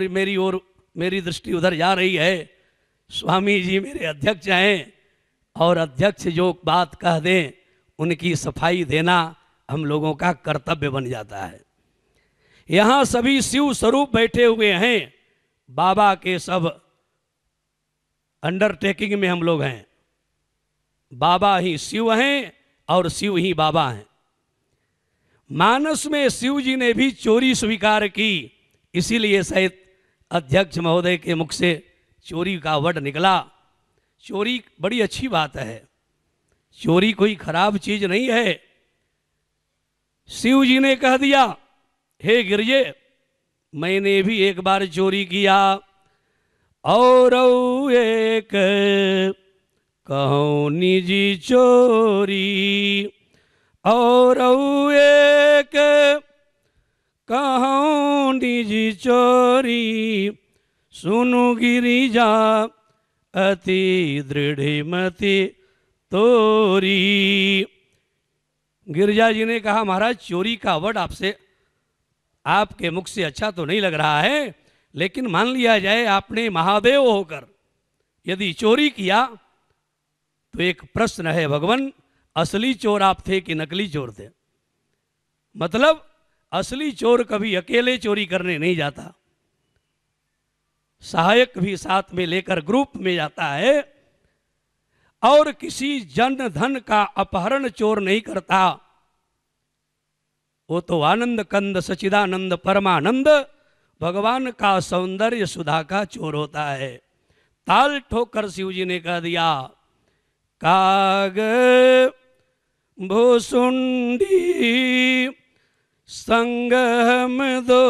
मेरी ओर मेरी दृष्टि उधर जा रही है। स्वामी जी मेरे अध्यक्ष हैं और अध्यक्ष जो बात कह दें उनकी सफाई देना हम लोगों का कर्तव्य बन जाता है। यहाँ सभी शिव स्वरूप बैठे हुए हैं, बाबा के सब अंडरटेकिंग में हम लोग हैं। बाबा ही शिव हैं और शिव ही बाबा हैं। मानस में शिव जी ने भी चोरी स्वीकार की, इसीलिए शायद अध्यक्ष महोदय के मुख से चोरी का वर्ड निकला। चोरी बड़ी अच्छी बात है, चोरी कोई खराब चीज नहीं है। शिव जी ने कह दिया, हे गिरजे मैंने भी एक बार चोरी किया और एक कहूँ निजी चोरी, और एक कहूँ निजी चोरी, सुनु गिरिजा अति दृढ़ मति तोरी। गिरिजा जी ने कहा, महाराज चोरी का वर्ड आपसे आपके मुख से अच्छा तो नहीं लग रहा है, लेकिन मान लिया जाए आपने महादेव होकर यदि चोरी किया तो एक प्रश्न है भगवान, असली चोर आप थे कि नकली चोर थे? मतलब असली चोर कभी अकेले चोरी करने नहीं जाता, सहायक भी साथ में लेकर ग्रुप में जाता है। और किसी जन धन का अपहरण चोर नहीं करता, वो तो आनंद कंद सचिदानंद परमानंद भगवान का सौंदर्य सुधा का चोर होता है। ताल ठोकर शिव जी ने कह दिया, काग भूसुंडी संग हम दो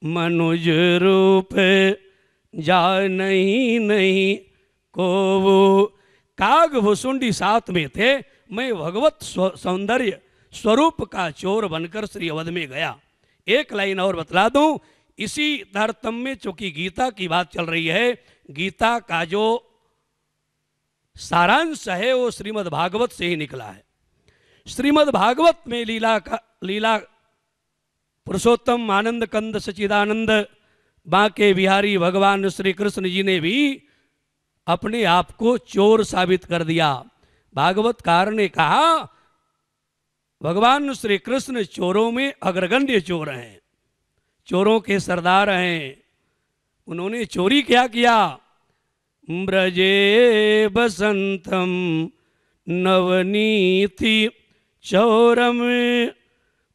मनुज रूप जा नहीं नहीं को वो। काग भुसुंडी साथ में थे, मैं भगवत सौंदर्य स्वरूप का चोर बनकर श्री अवध में गया। एक लाइन और बतला दूं, इसी तारतम्य में चूंकि गीता की बात चल रही है, गीता का जो सारांश है वो श्रीमद् भागवत से ही निकला है। श्रीमद् भागवत में लीला पुरुषोत्तम आनंद कंद सचिदानंद बांके बिहारी भगवान श्री कृष्ण जी ने भी अपने आप को चोर साबित कर दिया। भागवतकार ने कहा भगवान श्री कृष्ण चोरों में अग्रगण्य चोर हैं, चोरों के सरदार हैं। उन्होंने चोरी क्या किया? ब्रजे बसंतम नवनीति चौरम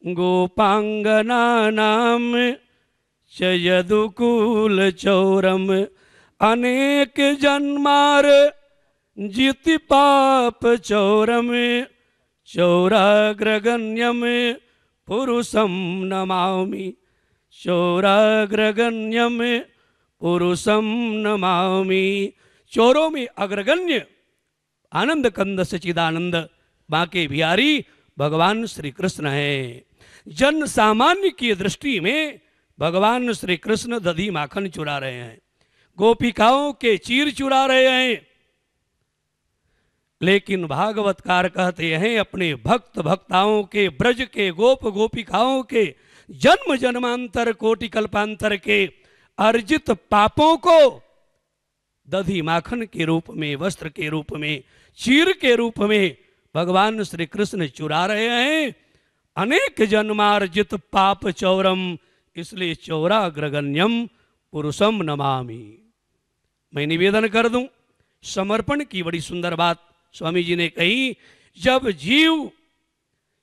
गोपांगना नाम च यदुकुल चौरम। अनेक जन्मार जिति पाप चौरम चौराग्रगण्यम पुरुषम नमामि। चौराग्रगण्यम पुरुषम नमामि। चोरों में अग्रगण्य आनंद कंद सचिदानंद बांके बिहारी भगवान श्री कृष्ण है। जन सामान्य की दृष्टि में भगवान श्री कृष्ण दधी माखन चुरा रहे हैं, गोपिकाओं के चीर चुरा रहे हैं। लेकिन भागवतकार कहते हैं अपने भक्त भक्ताओं के, ब्रज के गोप गोपिकाओं के जन्म जन्मांतर कोटि कल्पांतर के अर्जित पापों को दधी माखन के रूप में, वस्त्र के रूप में, चीर के रूप में भगवान श्री कृष्ण चुरा रहे हैं। अनेक जन्मार्जित पाप चौरम, इसलिए चौराग्रगण्यम पुरुषम नमामि। मैं निवेदन कर दूं, समर्पण की बड़ी सुंदर बात स्वामी जी ने कही। जब जीव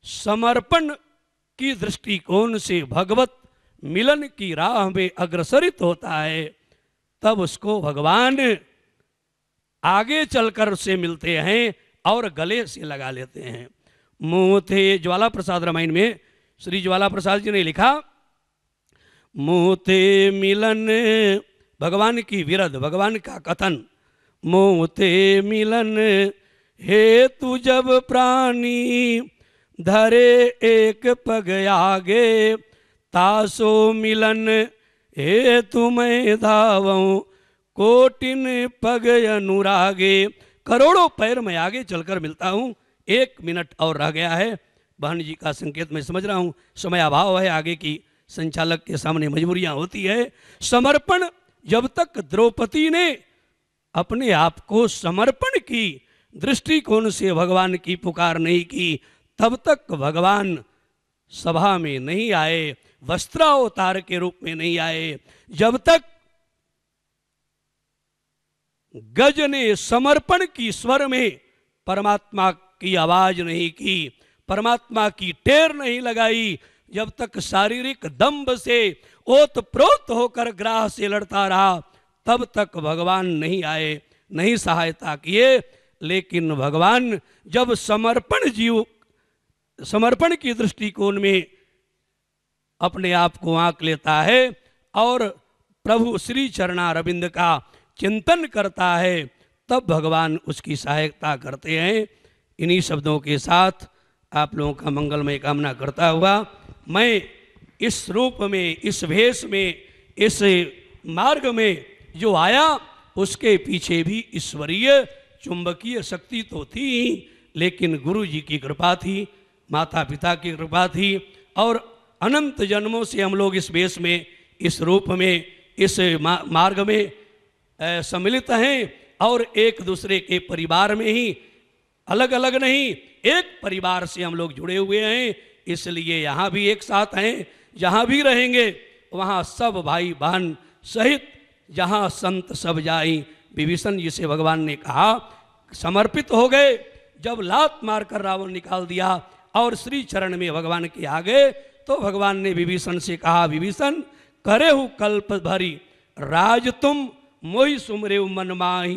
समर्पण की दृष्टिकोण से भगवत मिलन की राह में अग्रसरित होता है, तब उसको भगवान आगे चलकर से मिलते हैं और गले से लगा लेते हैं। मुँह थे ज्वाला प्रसाद रामायण में श्री ज्वाला प्रसाद जी ने लिखा, मुँह थे मिलन भगवान की विरध, भगवान का कथन। मुँह थे मिलन हेतु जब प्राणी धरे एक पग आगे, तासो मिलन हेतु मैं धावऊं कोटिन पग अनुरागे। करोड़ों पैर में आगे चलकर मिलता हूँ। 1 मिनट और रह गया है, बहन जी का संकेत मैं समझ रहा हूँ, समय अभाव है, आगे की संचालक के सामने मजबूरियां होती है। समर्पण, जब तक द्रौपदी ने अपने आप को समर्पण की दृष्टिकोण से भगवान की पुकार नहीं की, तब तक भगवान सभा में नहीं आए, वस्त्रावतार के रूप में नहीं आए। जब तक गज ने समर्पण की स्वर में परमात्मा की आवाज नहीं की, परमात्मा की टेर नहीं लगाई, जब तक शारीरिक दंभ से ओतप्रोत होकर ग्राह से लड़ता रहा, तब तक भगवान नहीं आए, नहीं सहायता किए। लेकिन भगवान जब समर्पण की दृष्टिकोण में अपने आप को आंक लेता है और प्रभु श्री चरणारविंद का चिंतन करता है, तब भगवान उसकी सहायता करते हैं। इन्हीं शब्दों के साथ आप लोगों का मंगलमय कामना करता हुआ मैं इस रूप में, इस भेष में, इस मार्ग में जो आया, उसके पीछे भी ईश्वरीय चुंबकीय शक्ति तो थी ही, लेकिन गुरु जी की कृपा थी, माता पिता की कृपा थी, और अनंत जन्मों से हम लोग इस भेष में, इस रूप में, इस मार्ग में सम्मिलित हैं और एक दूसरे के परिवार में ही, अलग अलग नहीं, एक परिवार से हम लोग जुड़े हुए हैं। इसलिए यहाँ भी एक साथ हैं, जहाँ भी रहेंगे वहाँ सब भाई बहन सहित जहाँ संत सब जाई। विभीषण जी से भगवान ने कहा, समर्पित हो गए, जब लात मारकर रावण निकाल दिया और श्री चरण में भगवान के आ गए, तो भगवान ने विभीषण से कहा, विभीषण करे हूँ कल्प भरी राज तुम मोहि सुमरे मन माही,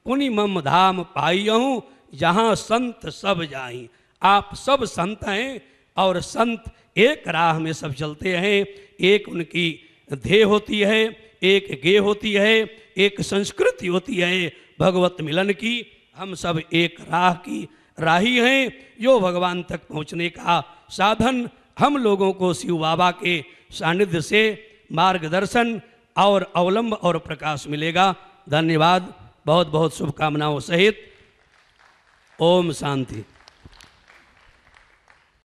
पुनि मम धाम पाइयहूँ जहाँ संत सब जाई। आप सब संत हैं और संत एक राह में सब चलते हैं, एक उनकी ध्येय होती है, एक गेय होती है, एक संस्कृति होती है भगवत मिलन की। हम सब एक राह की राही हैं, जो भगवान तक पहुँचने का साधन हम लोगों को शिव बाबा के सानिध्य से मार्गदर्शन और अवलंब और प्रकाश मिलेगा। धन्यवाद, बहुत बहुत शुभकामनाओं सहित ओम शांति।